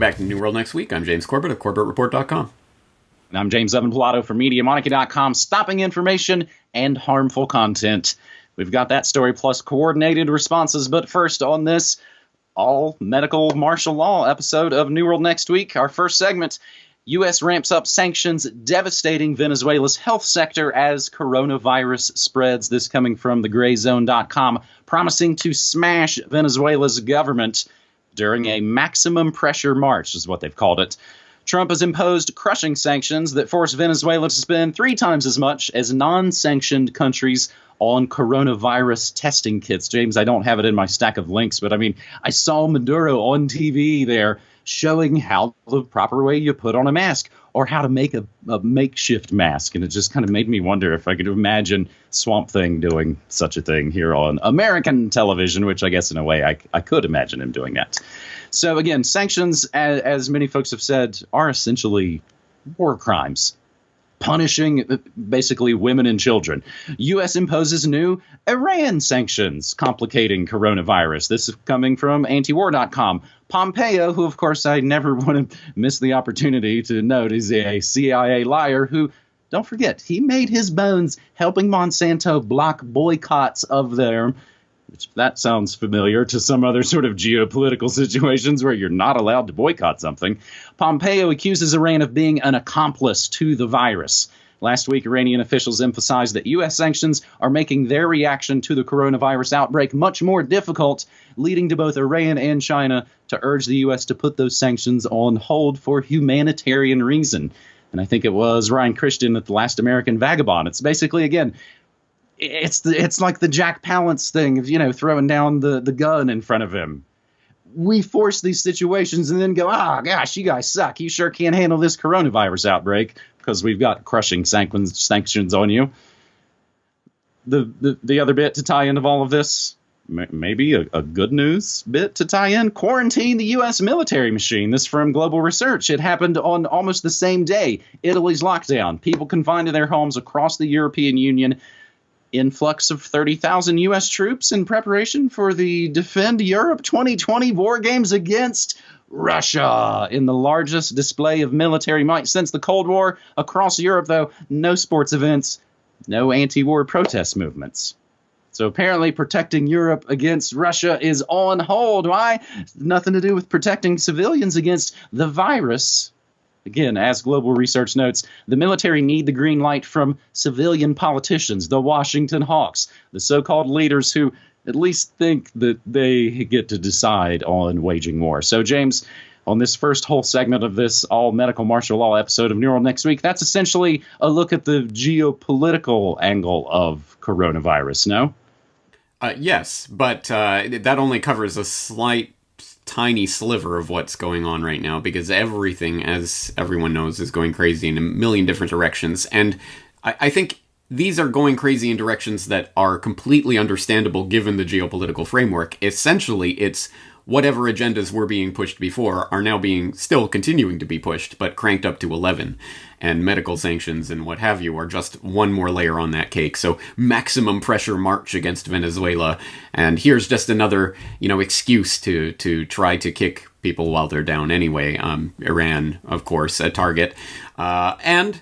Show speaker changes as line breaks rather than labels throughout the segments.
back to New World Next Week. I'm James Corbett of CorbettReport.com.
And I'm James Evan Pilato from MediaMonarchy.com, stopping information and harmful content. We've got that story plus coordinated responses. But first on this all-medical martial law episode of New World Next Week, our first segment, U.S. ramps up sanctions devastating Venezuela's health sector as coronavirus spreads. This coming from thegrayzone.com, promising to smash Venezuela's government during a maximum pressure march, is what they've called it. Trump has imposed crushing sanctions that force Venezuela to spend 3 times as much as non-sanctioned countries on coronavirus testing kits. James, I don't have it in my stack of links, but I mean, I saw Maduro on TV there showing how the proper way you put on a mask or how to make a makeshift mask. And it just kind of made me wonder if I could imagine Swamp Thing doing such a thing here on American television, which I guess in a way I could imagine him doing that. So again, sanctions, as many folks have said, are essentially war crimes, punishing basically women and children. U.S. imposes new Iran sanctions, complicating coronavirus. This is coming from antiwar.com. Pompeo, who, of course, I never want to miss the opportunity to note, is a CIA liar who, don't forget, he made his bones helping Monsanto block boycotts of their, which that sounds familiar to some other sort of geopolitical situations where you're not allowed to boycott something. Pompeo accuses Iran of being an accomplice to the virus. Last week, Iranian officials emphasized that U.S. sanctions are making their reaction to the coronavirus outbreak much more difficult, leading to both Iran and China to urge the U.S. to put those sanctions on hold for humanitarian reason. And I think it was Ryan Christian at The Last American Vagabond. It's basically, again, it's like the Jack Palance thing of, throwing down the gun in front of him. We force these situations and then go, gosh, you guys suck. You sure can't handle this coronavirus outbreak because we've got crushing sanctions on you. The other bit to tie into all of this, maybe a good news bit to tie in, quarantine the U.S. military machine. This from Global Research. It happened on almost the same day. Italy's lockdown. People confined to their homes across the European Union. Influx of 30,000 U.S. troops in preparation for the Defend Europe 2020 war games against Russia. In the largest display of military might since the Cold War. Across Europe, though, no sports events, no anti-war protest movements. So apparently protecting Europe against Russia is on hold. Why? Nothing to do with protecting civilians against the virus. Again, as Global Research notes, the military need the green light from civilian politicians, the Washington Hawks, the so-called leaders who at least think that they get to decide on waging war. So, James, on this first whole segment of this all-medical martial law episode of New World Next Week, that's essentially a look at the geopolitical angle of coronavirus, no?
Yes, but that only covers a tiny sliver of what's going on right now, because everything, as everyone knows, is going crazy in a million different directions. And I think these are going crazy in directions that are completely understandable given the geopolitical framework. Essentially, it's whatever agendas were being pushed before are now still continuing to be pushed, but cranked up to 11. And medical sanctions and what have you are just one more layer on that cake. So maximum pressure march against Venezuela. And here's just another, excuse to try to kick people while they're down anyway. Iran, of course, a target. And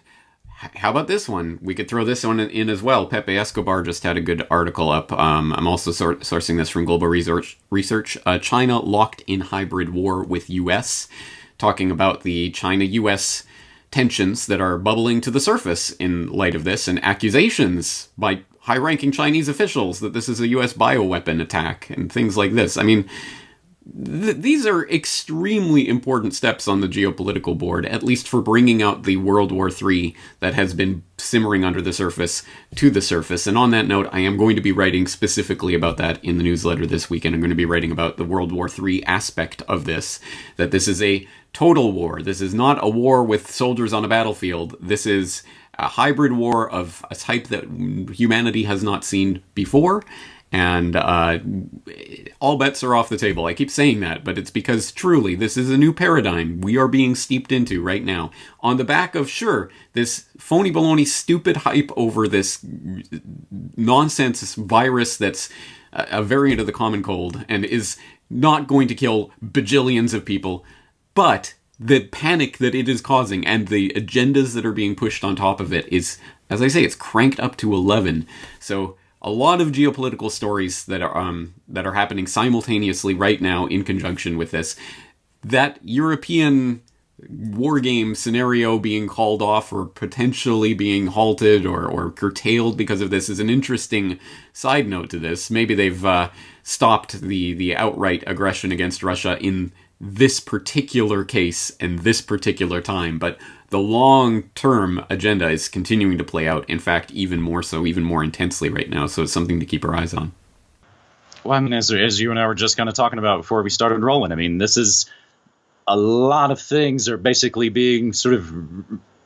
how about this one? We could throw this one in as well. Pepe Escobar just had a good article up. I'm also sourcing this from Global Research. China locked in hybrid war with U.S., talking about the China-U.S. tensions that are bubbling to the surface in light of this, and accusations by high-ranking Chinese officials that this is a U.S. bioweapon attack and things like this. I mean, these are extremely important steps on the geopolitical board, at least for bringing out the World War III that has been simmering under the surface to the surface. And on that note, I am going to be writing specifically about that in the newsletter this weekend. I'm going to be writing about the World War III aspect of this, that this is a total war. This is not a war with soldiers on a battlefield. This is a hybrid war of a type that humanity has not seen before. And all bets are off the table. I keep saying that, but it's because truly this is a new paradigm we are being steeped into right now. On the back of, sure, this phony baloney stupid hype over this nonsense virus that's a variant of the common cold and is not going to kill bajillions of people. But the panic that it is causing and the agendas that are being pushed on top of it is, as I say, it's cranked up to 11. So a lot of geopolitical stories that are happening simultaneously right now in conjunction with this. That European war game scenario being called off or potentially being halted or curtailed because of this is an interesting side note to this. Maybe they've stopped the outright aggression against Russia in this particular case and this particular time, but the long-term agenda is continuing to play out. In fact, even more so, even more intensely right now. So it's something to keep our eyes on.
Well, I mean, as you and I were just kind of talking about before we started rolling, I mean, this is a lot of things are basically being sort of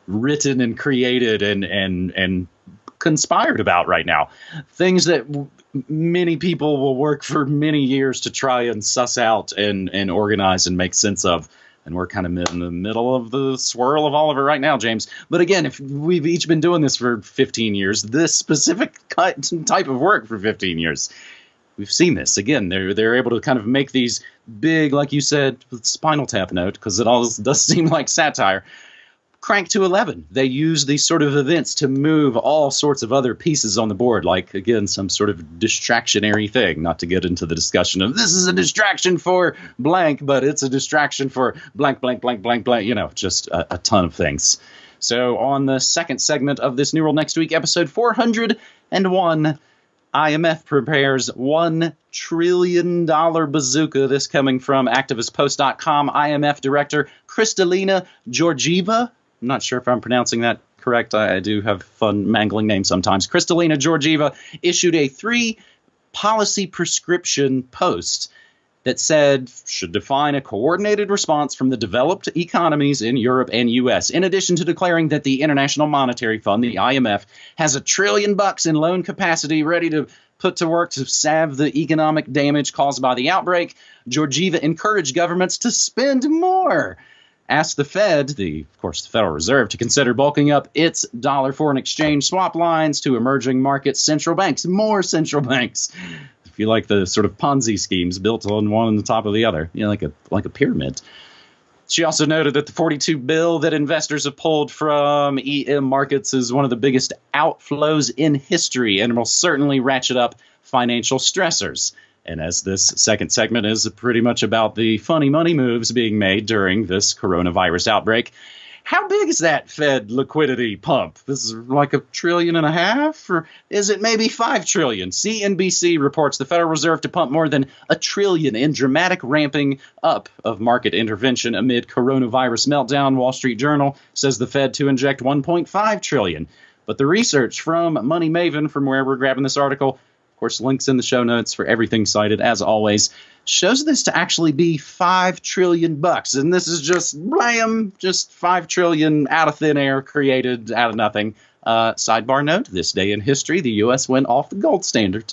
written and created and conspired about right now. Things that many people will work for many years to try and suss out and organize and make sense of. And we're kind of in the middle of the swirl of all of it right now, James. But again, if we've each been doing this for 15 years, this specific type of work for 15 years, we've seen this. Again, they're able to kind of make these big, like you said, Spinal Tap note, because it all does seem like satire, crank to 11. They use these sort of events to move all sorts of other pieces on the board, like, again, some sort of distractionary thing, not to get into the discussion of this is a distraction for blank, but it's a distraction for blank, blank, blank, blank, blank, just a ton of things. So on the second segment of this New World Next Week, episode 401, IMF prepares $1 trillion bazooka. This coming from activistpost.com. IMF Director Kristalina Georgieva. I'm not sure if I'm pronouncing that correct. I do have fun mangling names sometimes. Kristalina Georgieva issued a 3-policy prescription post that said should define a coordinated response from the developed economies in Europe and U.S., in addition to declaring that the International Monetary Fund, the IMF, has $1 trillion in loan capacity ready to put to work to salve the economic damage caused by the outbreak. Georgieva encouraged governments to spend more, asked the Fed, of course the Federal Reserve, to consider bulking up its dollar foreign exchange swap lines to emerging market central banks, more central banks. If you like the sort of Ponzi schemes built on one on the top of the other, like a pyramid. She also noted that the 42 bill that investors have pulled from EM markets is one of the biggest outflows in history and will certainly ratchet up financial stressors. And as this second segment is pretty much about the funny money moves being made during this coronavirus outbreak, how big is that Fed liquidity pump? This is like $1.5 trillion, or is it maybe $5 trillion? CNBC reports the Federal Reserve to pump more than $1 trillion in dramatic ramping up of market intervention amid coronavirus meltdown. Wall Street Journal says the Fed to inject $1.5 trillion. But the research from Money Maven, from where we're grabbing this article, of course, links in the show notes for everything cited, as always, shows this to actually be $5 trillion. And this is just blam, just $5 trillion out of thin air, created out of nothing. Sidebar note, this day in history, the U.S. went off the gold standard.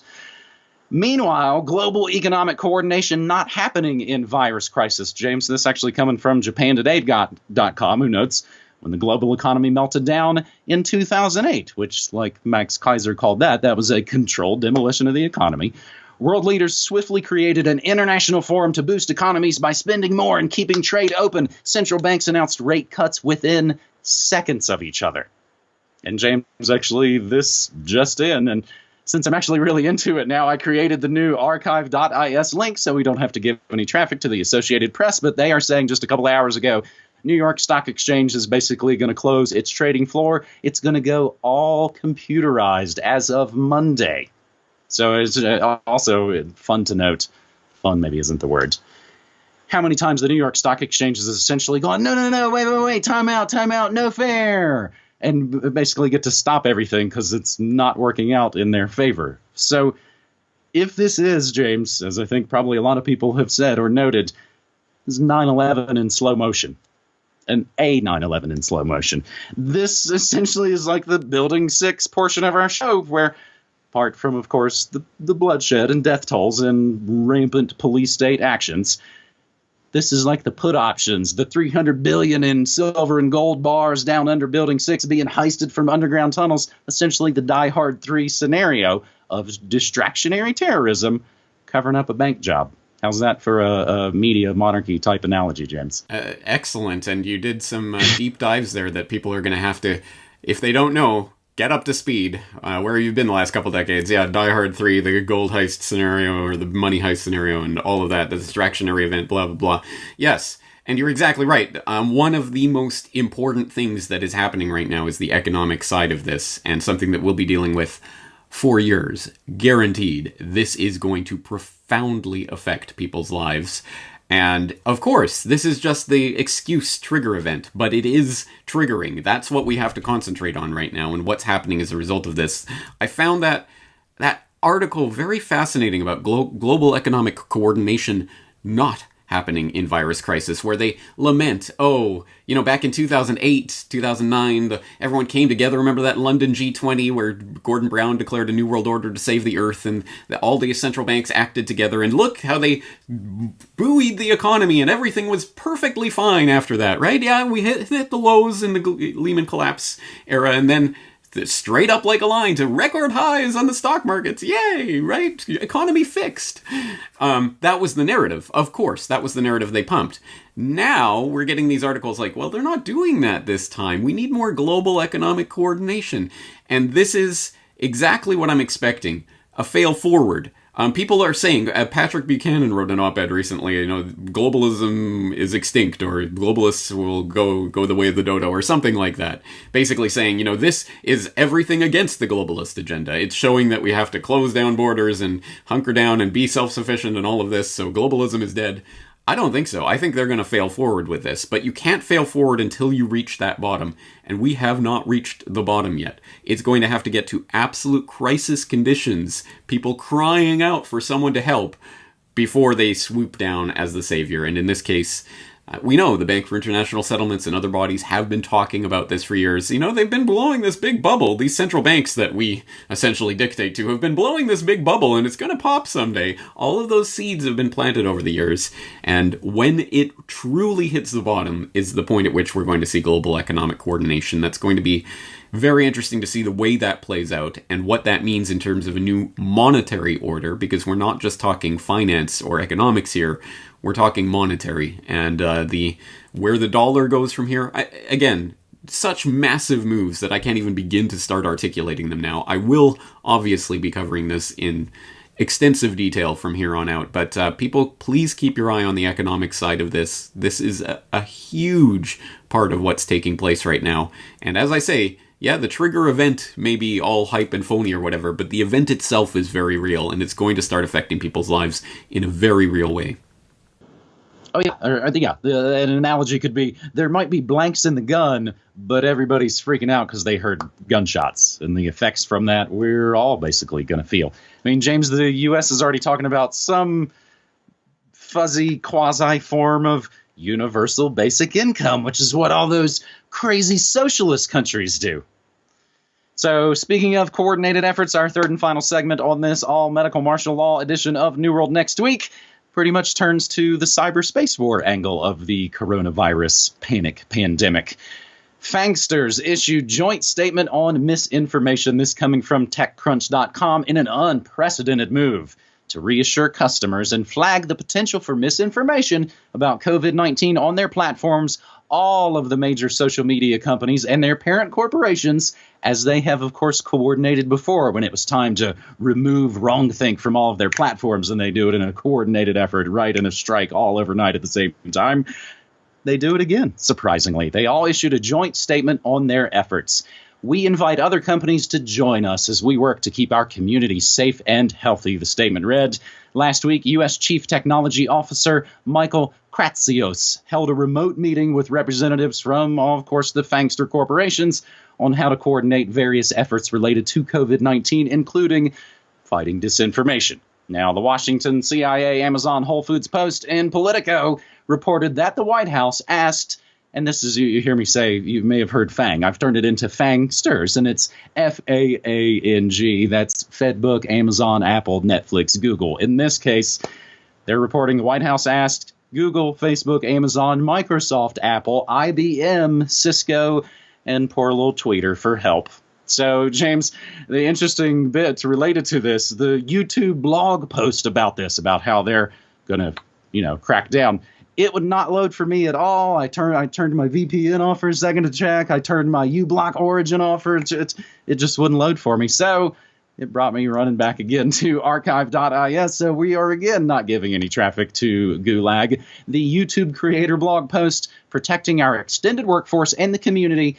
Meanwhile, global economic coordination not happening in virus crisis. James, this actually coming from JapanToday.com, who notes, when the global economy melted down in 2008, which, like Max Kaiser called that was a controlled demolition of the economy. World leaders swiftly created an international forum to boost economies by spending more and keeping trade open. Central banks announced rate cuts within seconds of each other. And James, actually, this just in, and since I'm actually really into it now, I created the new archive.is link so we don't have to give any traffic to the Associated Press, but they are saying just a couple of hours ago, New York Stock Exchange is basically going to close its trading floor. It's going to go all computerized as of Monday. So it's also fun to note, fun maybe isn't the word, how many times the New York Stock Exchange has essentially gone, no, wait, time out, no fair, and basically get to stop everything because it's not working out in their favor. So if this is, James, as I think probably a lot of people have said or noted, is 9/11 in slow motion. A 9/11 in slow motion. This essentially is like the Building 6 portion of our show, where, apart from, of course, the bloodshed and death tolls and rampant police state actions, this is like the put options, the $300 billion in silver and gold bars down under Building 6 being heisted from underground tunnels, essentially the Die Hard 3 scenario of distractionary terrorism covering up a bank job. How's that for a media monarchy type analogy, James?
Excellent. And you did some deep dives there that people are going to have to, if they don't know, get up to speed. Where you've been the last couple decades. Yeah, Die Hard 3, the gold heist scenario, or the money heist scenario, and all of that, the distractionary event, blah, blah, blah. Yes, and you're exactly right. One of the most important things that is happening right now is the economic side of this, and something that we'll be dealing with for years. Guaranteed. This is going to profoundly affect people's lives. And, of course, this is just the excuse trigger event, but it is triggering. That's what we have to concentrate on right now, and what's happening as a result of this. I found that article very fascinating about global economic coordination not happening in virus crisis, where they lament, back in 2008, 2009, everyone came together. Remember that London G20 where Gordon Brown declared a new world order to save the earth, and all the central banks acted together, and look how they buoyed the economy, and everything was perfectly fine after that, right? Yeah, we hit the lows in the Lehman collapse era, and then straight up like a line to record highs on the stock markets. Yay, right? Economy fixed. That was the narrative. Of course, that was the narrative they pumped. Now we're getting these articles like, well, they're not doing that this time. We need more global economic coordination. And this is exactly what I'm expecting. A fail forward. People are saying, Patrick Buchanan wrote an op-ed recently, globalism is extinct, or globalists will go the way of the dodo, or something like that. Basically saying, this is everything against the globalist agenda. It's showing that we have to close down borders and hunker down and be self-sufficient and all of this, so globalism is dead. I don't think so. I think they're going to fail forward with this, but you can't fail forward until you reach that bottom, and we have not reached the bottom yet. It's going to have to get to absolute crisis conditions, people crying out for someone to help, before they swoop down as the savior. And in this case, we know the Bank for International Settlements and other bodies have been talking about this for years. They've been blowing this big bubble. These central banks that we essentially dictate to have been blowing this big bubble, and it's going to pop someday. All of those seeds have been planted over the years. And when it truly hits the bottom is the point at which we're going to see global economic coordination. That's going to be very interesting to see the way that plays out and what that means in terms of a new monetary order, because we're not just talking finance or economics here. We're talking monetary, and where the dollar goes from here. Again, such massive moves that I can't even begin to start articulating them now. I will obviously be covering this in extensive detail from here on out, but people, please keep your eye on the economic side of this. This is a huge part of what's taking place right now. And as I say, yeah, the trigger event may be all hype and phony or whatever, but the event itself is very real, and it's going to start affecting people's lives in a very real way.
Oh, yeah. An analogy could be, there might be blanks in the gun, but everybody's freaking out because they heard gunshots. And the effects from that, we're all basically going to feel. I mean, James, the U.S. is already talking about some fuzzy quasi-form of universal basic income, which is what all those crazy socialist countries do. So, speaking of coordinated efforts, our third and final segment on this all-medical martial law edition of New World Next Week pretty much turns to the cyberspace war angle of the coronavirus panic pandemic. FAANGsters issued joint statement on misinformation, this coming from TechCrunch.com, in an unprecedented move to reassure customers and flag the potential for misinformation about COVID-19 on their platforms, all of the major social media companies and their parent corporations, as they have, of course, coordinated before when it was time to remove wrongthink from all of their platforms, and they do it in a coordinated effort, right, in a strike all overnight at the same time. They do it again, surprisingly. They all issued a joint statement on their efforts. We invite other companies to join us as we work to keep our community safe and healthy, the statement read. Last week, U.S. Chief Technology Officer Michael Kratsios held a remote meeting with representatives from, of course, the FAANGster corporations on how to coordinate various efforts related to COVID-19, including fighting disinformation. Now, the Washington, CIA, Amazon, Whole Foods Post, and Politico reported that the White House asked, and this is, you hear me say, you may have heard FAANG. I've turned it into FAANGsters, and it's FAANG. That's Fedbook, Amazon, Apple, Netflix, Google. In this case, they're reporting the White House asked Google, Facebook, Amazon, Microsoft, Apple, IBM, Cisco, and poor little Tweeter for help. So, James, the interesting bit related to this, the YouTube blog post about this, about how they're gonna, crack down. It would not load for me at all. I turned my VPN off for a second to check. I turned my uBlock origin off. It just wouldn't load for me. So it brought me running back again to archive.is. So we are again not giving any traffic to Gulag. The YouTube creator blog post protecting our extended workforce and the community,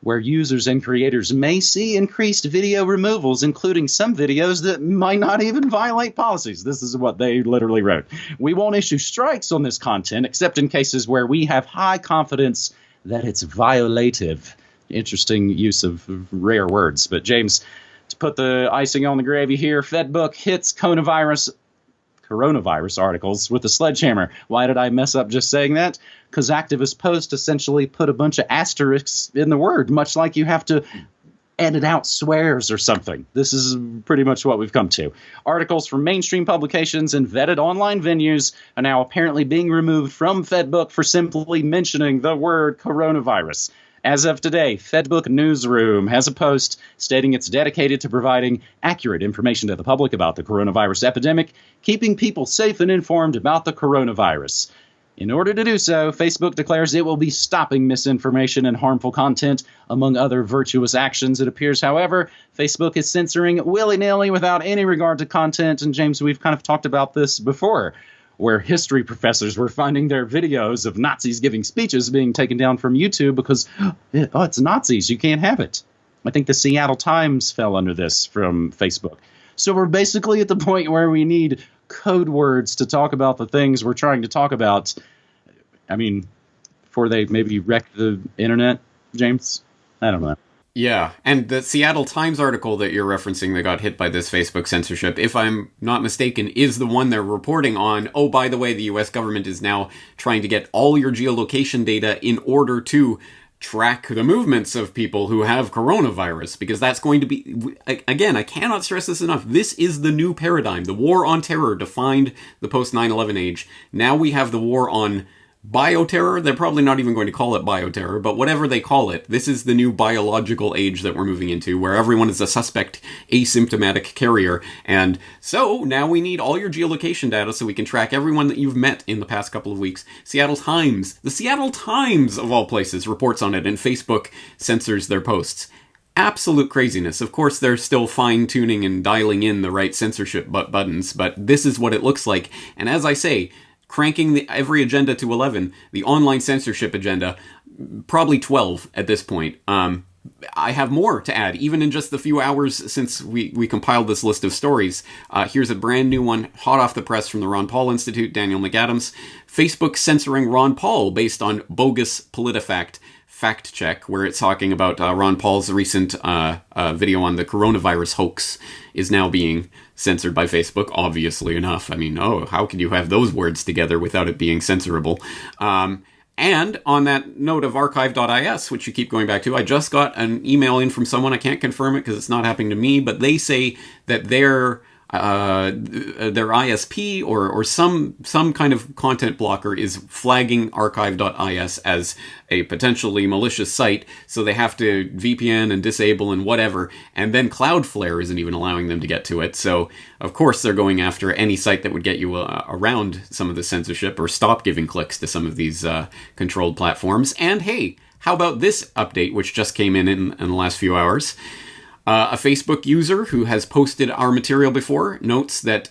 where users and creators may see increased video removals, including some videos that might not even violate policies. This is what they literally wrote. We won't issue strikes on this content, except in cases where we have high confidence that it's violative. Interesting use of rare words. But James, to put the icing on the gravy here, FedBook hits coronavirus articles with a sledgehammer. Why did I mess up just saying that? Because activist posts essentially put a bunch of asterisks in the word, much like you have to edit out swears or something. This is pretty much what we've come to. Articles from mainstream publications and vetted online venues are now apparently being removed from FedBook for simply mentioning the word coronavirus. As of today, FedBook Newsroom has a post stating it's dedicated to providing accurate information to the public about the coronavirus epidemic, keeping people safe and informed about the coronavirus. In order to do so, Facebook declares it will be stopping misinformation and harmful content, among other virtuous actions. It appears, however, Facebook is censoring willy-nilly without any regard to content. And James, we've kind of talked about this before, where history professors were finding their videos of Nazis giving speeches being taken down from YouTube because, it's Nazis, you can't have it. I think the Seattle Times fell under this from Facebook. So we're basically at the point where we need code words to talk about the things we're trying to talk about. I mean, before they maybe wreck the internet, James? I don't know.
Yeah, and the Seattle Times article that you're referencing that got hit by this Facebook censorship, if I'm not mistaken, is the one they're reporting on. Oh, by the way, the US government is now trying to get all your geolocation data in order to track the movements of people who have coronavirus, because that's going to be, again, I cannot stress this enough, this is the new paradigm. The war on terror defined the post-9/11 age. Now we have the war on bioterror. They're probably not even going to call it bioterror, but whatever they call it, this is the new biological age that we're moving into, where everyone is a suspect asymptomatic carrier. And so now we need all your geolocation data so we can track everyone that you've met in the past couple of weeks. The Seattle Times of all places reports on it, and Facebook censors their posts. Absolute craziness. Of course, they're still fine-tuning and dialing in the right censorship buttons, but this is what it looks like. And as I say, cranking every agenda to 11, the online censorship agenda, probably 12 at this point. I have more to add, even in just the few hours since we compiled this list of stories. Here's a brand new one, hot off the press from the Ron Paul Institute, Daniel McAdams. Facebook censoring Ron Paul based on bogus PolitiFact fact check, where it's talking about Ron Paul's recent video on the coronavirus hoax is now being censored by Facebook, obviously enough. I mean, how could you have those words together without it being censorable? And on that note of archive.is, which you keep going back to, I just got an email in from someone. I can't confirm it because it's not happening to me, but they say that their ISP or some kind of content blocker is flagging archive.is as a potentially malicious site, so they have to VPN and disable and whatever, and then Cloudflare isn't even allowing them to get to it. So of course they're going after any site that would get you around some of the censorship or stop giving clicks to some of these controlled platforms. And hey, how about this update, which just came in the last few hours? A Facebook user who has posted our material before notes that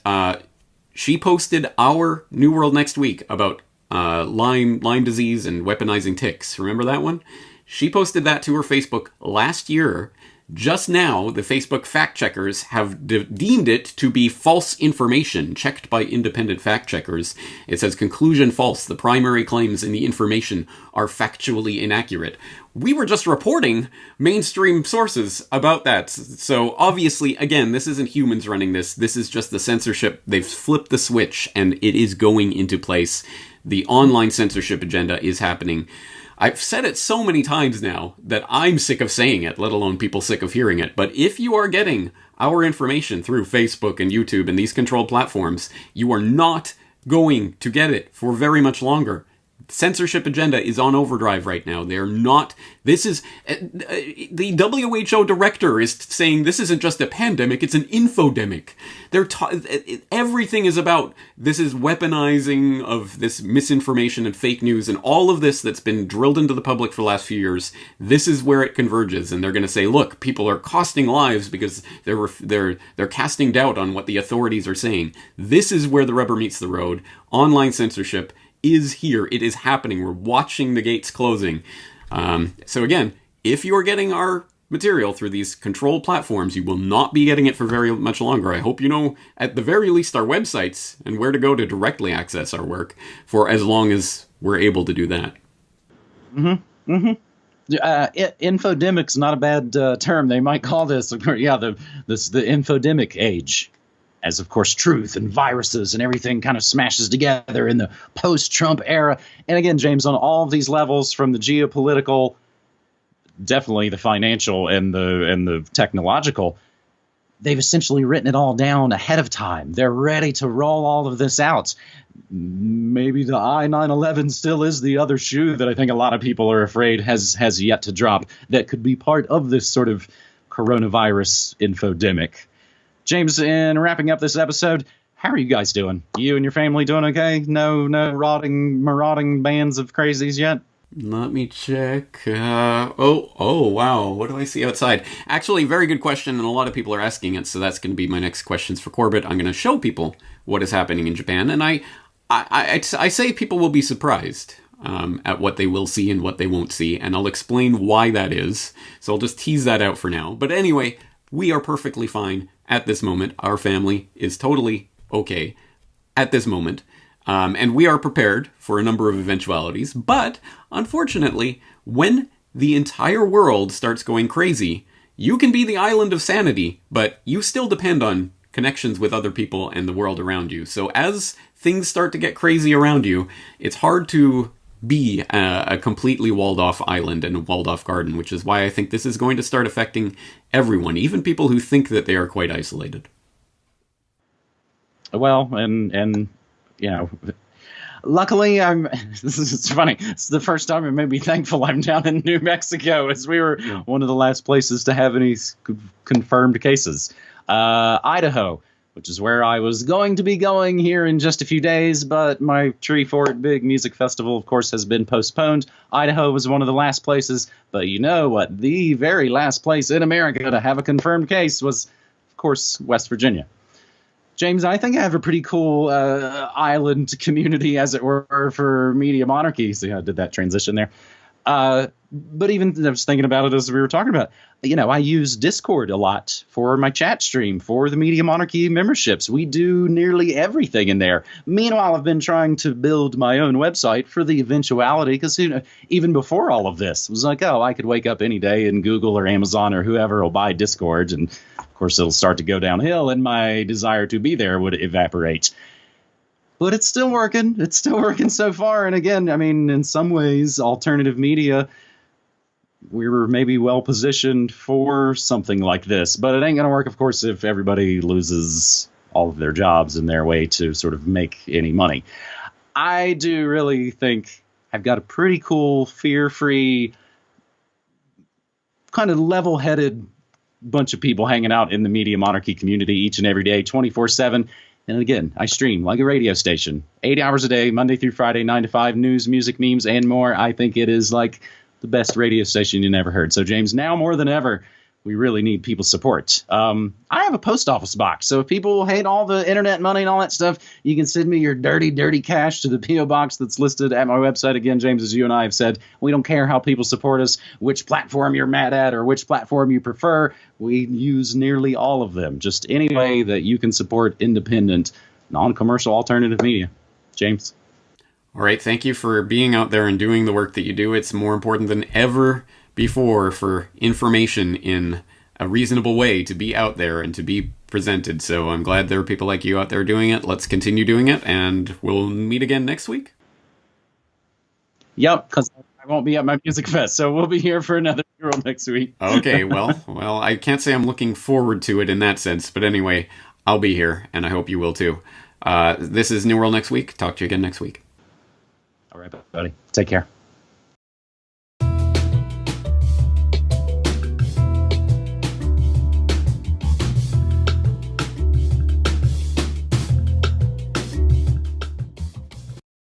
she posted our New World Next Week about Lyme disease and weaponizing ticks. Remember that one? She posted that to her Facebook last year. Just now, the Facebook fact checkers have deemed it to be false information, checked by independent fact checkers. It says, conclusion false. The primary claims in the information are factually inaccurate. We were just reporting mainstream sources about that. So obviously, again, this isn't humans running this. This is just the censorship. They've flipped the switch and it is going into place. The online censorship agenda is happening. I've said it so many times now that I'm sick of saying it, let alone people sick of hearing it. But if you are getting our information through Facebook and YouTube and these controlled platforms, you are not going to get it for very much longer. censorship agenda is on overdrive right now. They're not. This is the WHO director is saying this isn't just a pandemic; it's an infodemic. Everything is about this is weaponizing of this misinformation and fake news and all of this that's been drilled into the public for the last few years. This is where it converges, and they're going to say, look, people are costing lives because they're casting doubt on what the authorities are saying. This is where the rubber meets the road. Online censorship is here. It is happening. We're watching the gates closing. So again, if you're getting our material through these controlled platforms, you will not be getting it for very much longer. I hope you know, at the very least, our websites and where to go to directly access our work for as long as we're able to do that.
Mm-hmm. Mm-hmm. Infodemic's not a bad term. They might call this, the infodemic age. As, of course, truth and viruses and everything kind of smashes together in the post-Trump era. And again, James, on all of these levels, from the geopolitical, definitely the financial and the technological, they've essentially written it all down ahead of time. They're ready to roll all of this out. Maybe the I-911 still is the other shoe that I think a lot of people are afraid has yet to drop that could be part of this sort of coronavirus infodemic. James, in wrapping up this episode, how are you guys doing? You and your family doing okay? No marauding bands of crazies yet?
Let me check. Wow. What do I see outside? Actually, very good question, and a lot of people are asking it, so that's going to be my next questions for Corbett. I'm going to show people what is happening in Japan, and I say people will be surprised at what they will see and what they won't see, and I'll explain why that is. So I'll just tease that out for now. But anyway, we are perfectly fine at this moment. Our family is totally okay at this moment. And we are prepared for a number of eventualities. But unfortunately, when the entire world starts going crazy, you can be the island of sanity, but you still depend on connections with other people and the world around you. So as things start to get crazy around you, it's hard to be a completely walled-off island and a walled-off garden, which is why I think this is going to start affecting everyone, even people who think that they are quite isolated.
Well, and you know, luckily, this is funny. It's the first time it made me thankful I'm down in New Mexico, as we were one of the last places to have any confirmed cases. Idaho, which is where I was going to be going here in just a few days, but my Tree Fort Big Music Festival, of course, has been postponed. Idaho was one of the last places, but you know what? The very last place in America to have a confirmed case was, of course, West Virginia. James, I think I have a pretty cool island community, as it were, for Media Monarchy. See how I did that transition there? But even I was thinking about it as we were talking about, you know, I use Discord a lot for my chat stream, for the Media Monarchy memberships. We do nearly everything in there. Meanwhile, I've been trying to build my own website for the eventuality, because even before all of this, it was like, oh, I could wake up any day and Google or Amazon or whoever will buy Discord, and of course it'll start to go downhill and my desire to be there would evaporate. But it's still working. It's still working so far. And again, I mean, in some ways, alternative media, we were maybe well positioned for something like this. But it ain't going to work, of course, if everybody loses all of their jobs in their way to sort of make any money. I do really think I've got a pretty cool, fear-free, kind of level-headed bunch of people hanging out in the Media Monarchy community each and every day, 24/7. And again, I stream like a radio station, 8 hours a day, Monday through Friday, 9 to 5, news, music, memes, and more. I think it is like the best radio station you never heard. So, James, now more than ever, we really need people's support. I have a post office box. So if people hate all the internet money and all that stuff, you can send me your dirty, dirty cash to the P.O. box that's listed at my website. Again, James, as you and I have said, we don't care how people support us, which platform you're mad at or which platform you prefer. We use nearly all of them. Just any way that you can support independent, non-commercial alternative media. James?
All right. Thank you for being out there and doing the work that you do. It's more important than ever before for information in a reasonable way to be out there and to be presented. So I'm glad there are people like you out there doing it. Let's continue doing it, and we'll meet again next week.
Yep, because I won't be at my music fest, so we'll be here for another mural next week.
Okay, well, I can't say I'm looking forward to it in that sense, but anyway, I'll be here, and I hope you will too. This is New World Next Week. Talk to you again next week.
All right, buddy. Take care.